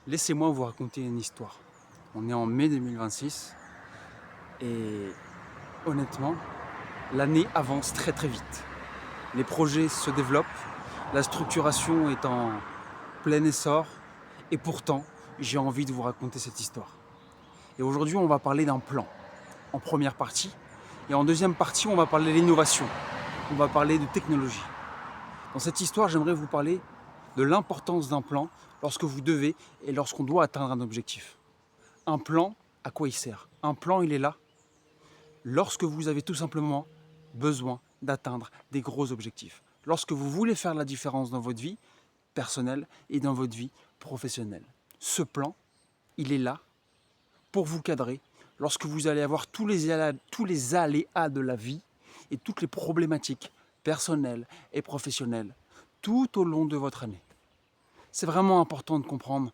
Laissez-moi vous raconter une histoire. On est en mai 2026 et honnêtement, l'année avance très très vite. Les projets se développent, la structuration est en plein essor et pourtant, j'ai envie de vous raconter cette histoire. Et aujourd'hui, on va parler d'un plan en première partie et en deuxième partie, on va parler de l'innovation, on va parler de technologie. Dans cette histoire, j'aimerais vous parler de l'importance d'un plan lorsque vous devez et lorsqu'on doit atteindre un objectif. Un plan, à quoi il sert? Un plan, il est là lorsque vous avez tout simplement besoin d'atteindre des gros objectifs. Lorsque vous voulez faire la différence dans votre vie personnelle et dans votre vie professionnelle. Ce plan, il est là pour vous cadrer lorsque vous allez avoir tous les aléas de la vie et toutes les problématiques personnelles et professionnelles tout au long de votre année. C'est vraiment important de comprendre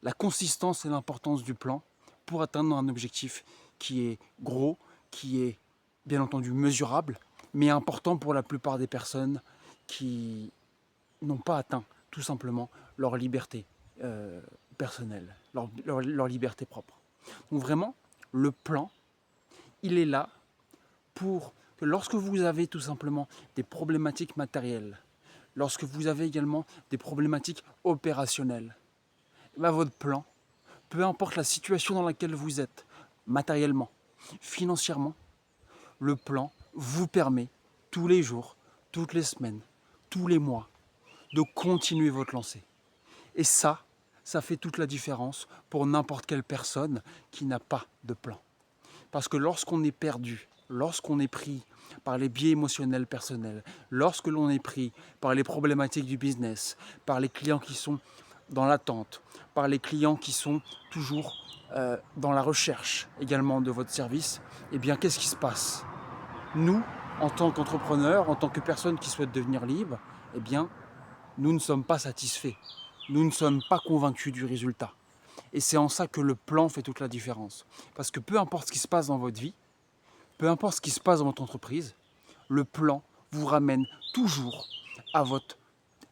la consistance et l'importance du plan pour atteindre un objectif qui est gros, qui est bien entendu mesurable, mais important pour la plupart des personnes qui n'ont pas atteint tout simplement leur liberté personnelle, leur liberté propre. Donc vraiment, le plan, il est là pour que lorsque vous avez tout simplement des problématiques matérielles, lorsque vous avez également des problématiques opérationnelles, votre plan, peu importe la situation dans laquelle vous êtes, matériellement, financièrement, le plan vous permet tous les jours, toutes les semaines, tous les mois, de continuer votre lancée. Et ça fait toute la différence pour n'importe quelle personne qui n'a pas de plan. Parce que lorsqu'on est perdu, lorsqu'on est pris par les biais émotionnels personnels, lorsque l'on est pris par les problématiques du business, par les clients qui sont dans l'attente, par les clients qui sont toujours dans la recherche également de votre service, eh bien qu'est-ce qui se passe? Nous, en tant qu'entrepreneurs, en tant que personnes qui souhaitent devenir libres, eh bien nous ne sommes pas satisfaits. Nous ne sommes pas convaincus du résultat. Et c'est en ça que le plan fait toute la différence. Parce que peu importe ce qui se passe dans votre vie, peu importe ce qui se passe dans votre entreprise, le plan vous ramène toujours à votre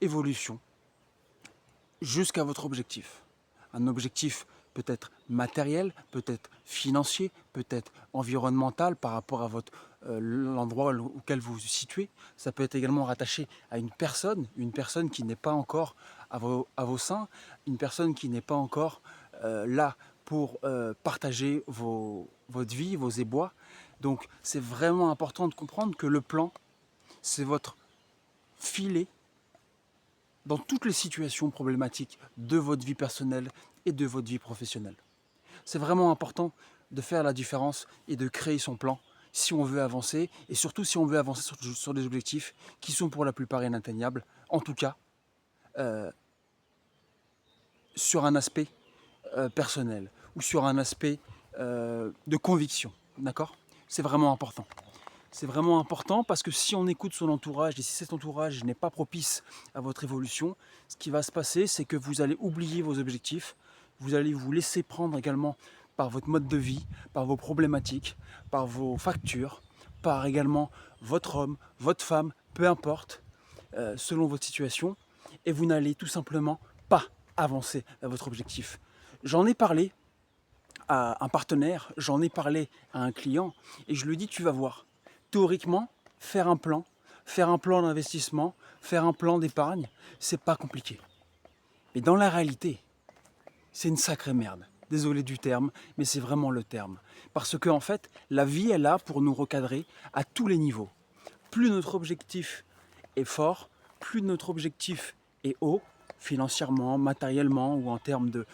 évolution jusqu'à votre objectif. Un objectif peut-être matériel, peut-être financier, peut-être environnemental par rapport à l'endroit auquel vous vous situez. Ça peut être également rattaché à une personne qui n'est pas encore à vos seins, une personne qui n'est pas encore là pour partager votre vie, vos ébois. Donc c'est vraiment important de comprendre que le plan, c'est votre filet dans toutes les situations problématiques de votre vie personnelle et de votre vie professionnelle. C'est vraiment important de faire la différence et de créer son plan si on veut avancer et surtout si on veut avancer sur des objectifs qui sont pour la plupart inatteignables, en tout cas sur un aspect personnel ou sur un aspect de conviction. D'accord? C'est vraiment important. C'est vraiment important parce que si on écoute son entourage et si cet entourage n'est pas propice à votre évolution, ce qui va se passer, c'est que vous allez oublier vos objectifs, vous allez vous laisser prendre également par votre mode de vie, par vos problématiques, par vos factures, par également votre homme, votre femme, peu importe, selon votre situation, et vous n'allez tout simplement pas avancer à votre objectif. J'en ai parlé à un partenaire, j'en ai parlé à un client, et je lui dis, tu vas voir, théoriquement, faire un plan d'investissement, faire un plan d'épargne, c'est pas compliqué. Mais dans la réalité, c'est une sacrée merde. Désolé du terme, mais c'est vraiment le terme. Parce que en fait, la vie est là pour nous recadrer à tous les niveaux. Plus notre objectif est fort, plus notre objectif est haut, financièrement, matériellement ou en termes de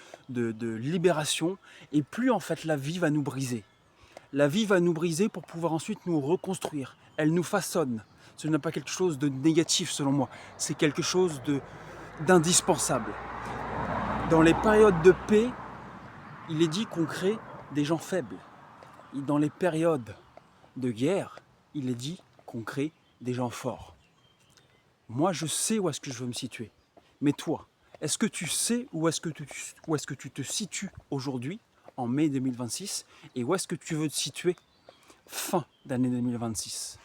libération, et plus en fait la vie va nous briser. La vie va nous briser pour pouvoir ensuite nous reconstruire. Elle nous façonne. Ce n'est pas quelque chose de négatif selon moi, c'est quelque chose d'indispensable. Dans les périodes de paix, il est dit qu'on crée des gens faibles. Et dans les périodes de guerre, il est dit qu'on crée des gens forts. Moi, je sais où est-ce que je veux me situer. Mais toi, est-ce que tu sais où est-ce que tu te situes aujourd'hui, en mai 2026, et où est-ce que tu veux te situer fin d'année 2026?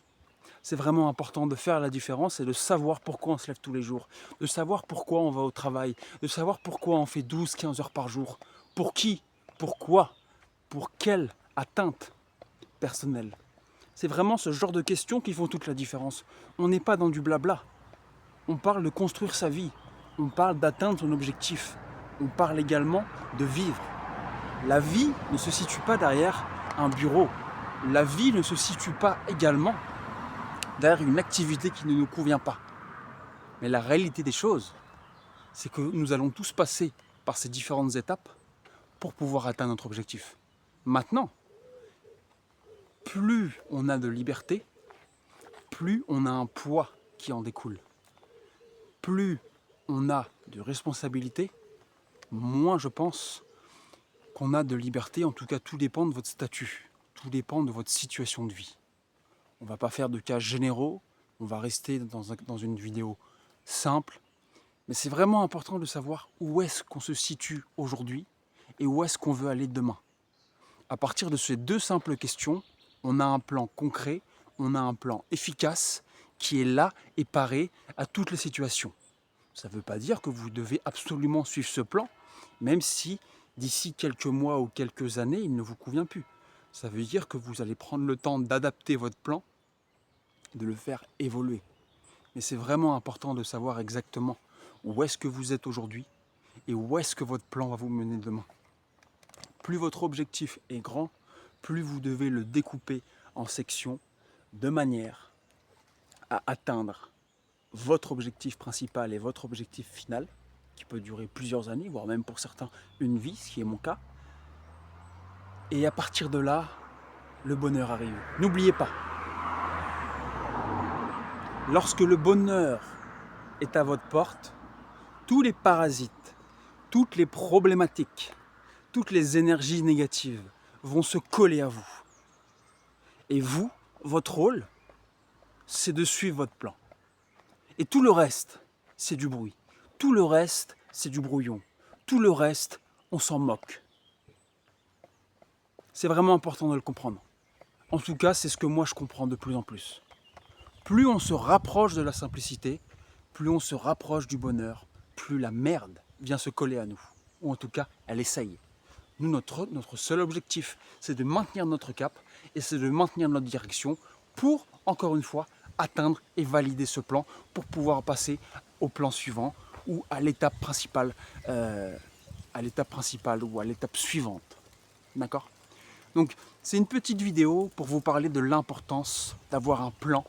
c'est vraiment important de faire la différence et de savoir pourquoi on se lève tous les jours, de savoir pourquoi on va au travail, de savoir pourquoi on fait 12-15 heures par jour. Pour qui? Pourquoi? Pour quelle atteinte personnelle? C'est vraiment ce genre de questions qui font toute la différence. On n'est pas dans du blabla. On parle de construire sa vie. On parle d'atteindre son objectif. On parle également de vivre. La vie ne se situe pas derrière un bureau. La vie ne se situe pas également derrière une activité qui ne nous convient pas. Mais la réalité des choses, c'est que nous allons tous passer par ces différentes étapes pour pouvoir atteindre notre objectif. Maintenant, plus on a de liberté, plus on a un poids qui en découle. Plus on a de responsabilité, moins je pense qu'on a de liberté. En tout cas, tout dépend de votre statut, tout dépend de votre situation de vie. On ne va pas faire de cas généraux, on va rester dans une vidéo simple. Mais c'est vraiment important de savoir où est-ce qu'on se situe aujourd'hui et où est-ce qu'on veut aller demain. À partir de ces deux simples questions, on a un plan concret, on a un plan efficace qui est là et paré à toutes les situations. Ça ne veut pas dire que vous devez absolument suivre ce plan, même si d'ici quelques mois ou quelques années, il ne vous convient plus. Ça veut dire que vous allez prendre le temps d'adapter votre plan, de le faire évoluer. Mais c'est vraiment important de savoir exactement où est-ce que vous êtes aujourd'hui et où est-ce que votre plan va vous mener demain. Plus votre objectif est grand, plus vous devez le découper en sections de manière à atteindre votre objectif principal et votre objectif final, qui peut durer plusieurs années, voire même pour certains une vie, ce qui est mon cas. Et à partir de là, le bonheur arrive. N'oubliez pas, lorsque le bonheur est à votre porte, tous les parasites, toutes les problématiques, toutes les énergies négatives vont se coller à vous. Et vous, votre rôle, c'est de suivre votre plan. Et tout le reste, c'est du bruit. Tout le reste, c'est du brouillon. Tout le reste, on s'en moque. C'est vraiment important de le comprendre. En tout cas, c'est ce que moi je comprends de plus en plus. Plus on se rapproche de la simplicité, plus on se rapproche du bonheur, plus la merde vient se coller à nous. Ou en tout cas, elle essaye. Nous, notre seul objectif, c'est de maintenir notre cap et c'est de maintenir notre direction pour, encore une fois, atteindre et valider ce plan pour pouvoir passer au plan suivant ou à l'étape principale, ou à l'étape suivante. D'accord ? Donc, c'est une petite vidéo pour vous parler de l'importance d'avoir un plan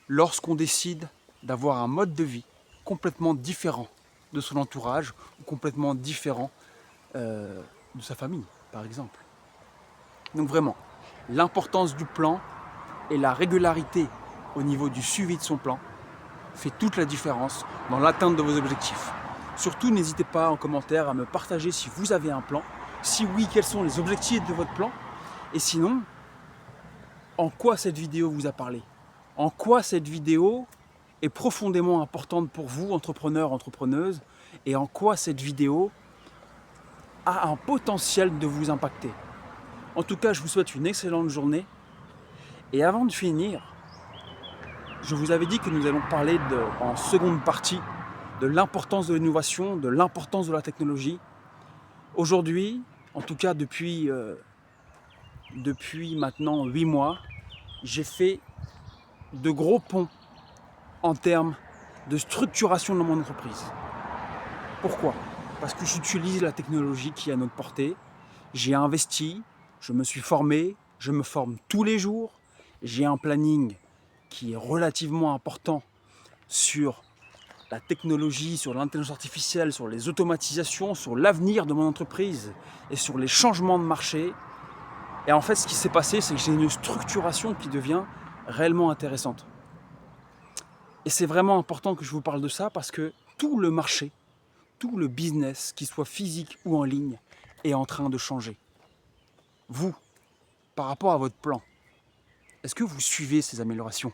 lorsqu'on décide d'avoir un mode de vie complètement différent de son entourage ou complètement différent de sa famille, par exemple. Donc vraiment, l'importance du plan et la régularité au niveau du suivi de son plan fait toute la différence dans l'atteinte de vos objectifs. Surtout, n'hésitez pas en commentaire à me partager si vous avez un plan. Si oui, quels sont les objectifs de votre plan? Et sinon, en quoi cette vidéo vous a parlé? En quoi cette vidéo est profondément importante pour vous, entrepreneurs, entrepreneuses? Et en quoi cette vidéo a un potentiel de vous impacter? En tout cas, je vous souhaite une excellente journée. Et avant de finir, je vous avais dit que nous allons parler en seconde partie de l'importance de l'innovation, de l'importance de la technologie. Aujourd'hui, en tout cas depuis maintenant 8 mois, j'ai fait de gros ponts en termes de structuration de mon entreprise. Pourquoi? Parce que j'utilise la technologie qui est à notre portée. J'ai investi, je me suis formé, je me forme tous les jours. J'ai un planning qui est relativement important sur la technologie, sur l'intelligence artificielle, sur les automatisations, sur l'avenir de mon entreprise et sur les changements de marché. Et en fait, ce qui s'est passé, c'est que j'ai une structuration qui devient réellement intéressante. Et c'est vraiment important que je vous parle de ça parce que tout le marché, tout le business, qu'il soit physique ou en ligne, est en train de changer. Vous, par rapport à votre plan, est-ce que vous suivez ces améliorations?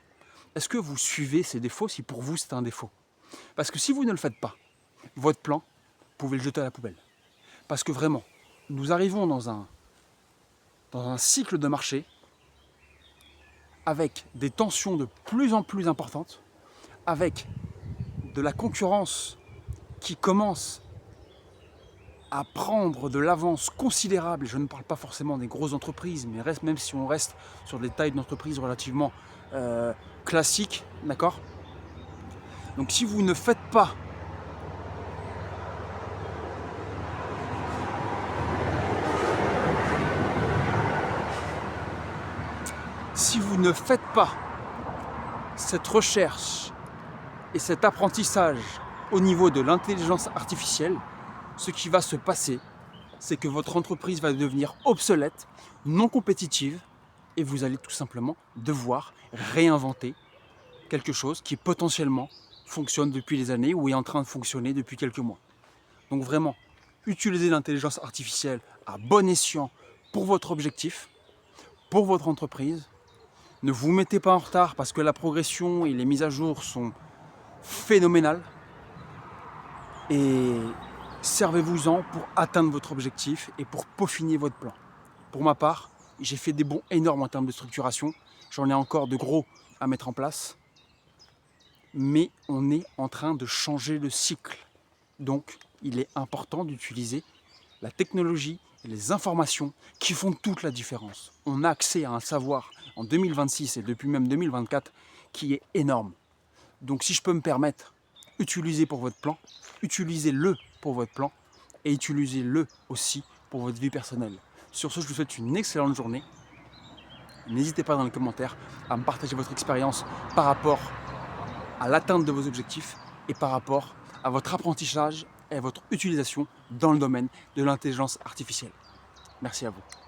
Est-ce que vous suivez ces défauts si pour vous c'est un défaut? Parce que si vous ne le faites pas, votre plan, vous pouvez le jeter à la poubelle. Parce que vraiment, nous arrivons dans un cycle de marché avec des tensions de plus en plus importantes, avec de la concurrence qui commence à prendre de l'avance considérable, je ne parle pas forcément des grosses entreprises, mais même si on reste sur des tailles d'entreprises relativement classiques, d'accord? Donc si vous ne faites pas cette recherche et cet apprentissage au niveau de l'intelligence artificielle, ce qui va se passer, c'est que votre entreprise va devenir obsolète, non compétitive, et vous allez tout simplement devoir réinventer quelque chose qui potentiellement fonctionne depuis des années ou est en train de fonctionner depuis quelques mois. Donc vraiment, utilisez l'intelligence artificielle à bon escient pour votre objectif, pour votre entreprise. Ne vous mettez pas en retard parce que la progression et les mises à jour sont phénoménales. Et servez-vous-en pour atteindre votre objectif et pour peaufiner votre plan. Pour ma part, j'ai fait des bons énormes en termes de structuration. J'en ai encore de gros à mettre en place. Mais on est en train de changer le cycle. Donc, il est important d'utiliser la technologie et les informations qui font toute la différence. On a accès à un savoir en 2026 et depuis même 2024 qui est énorme. Donc, si je peux me permettre, utilisez pour votre plan, utilisez-le pour votre plan et utilisez-le aussi pour votre vie personnelle. Sur ce, je vous souhaite une excellente journée. N'hésitez pas dans les commentaires à me partager votre expérience par rapport à l'atteinte de vos objectifs et par rapport à votre apprentissage et à votre utilisation dans le domaine de l'intelligence artificielle. Merci à vous.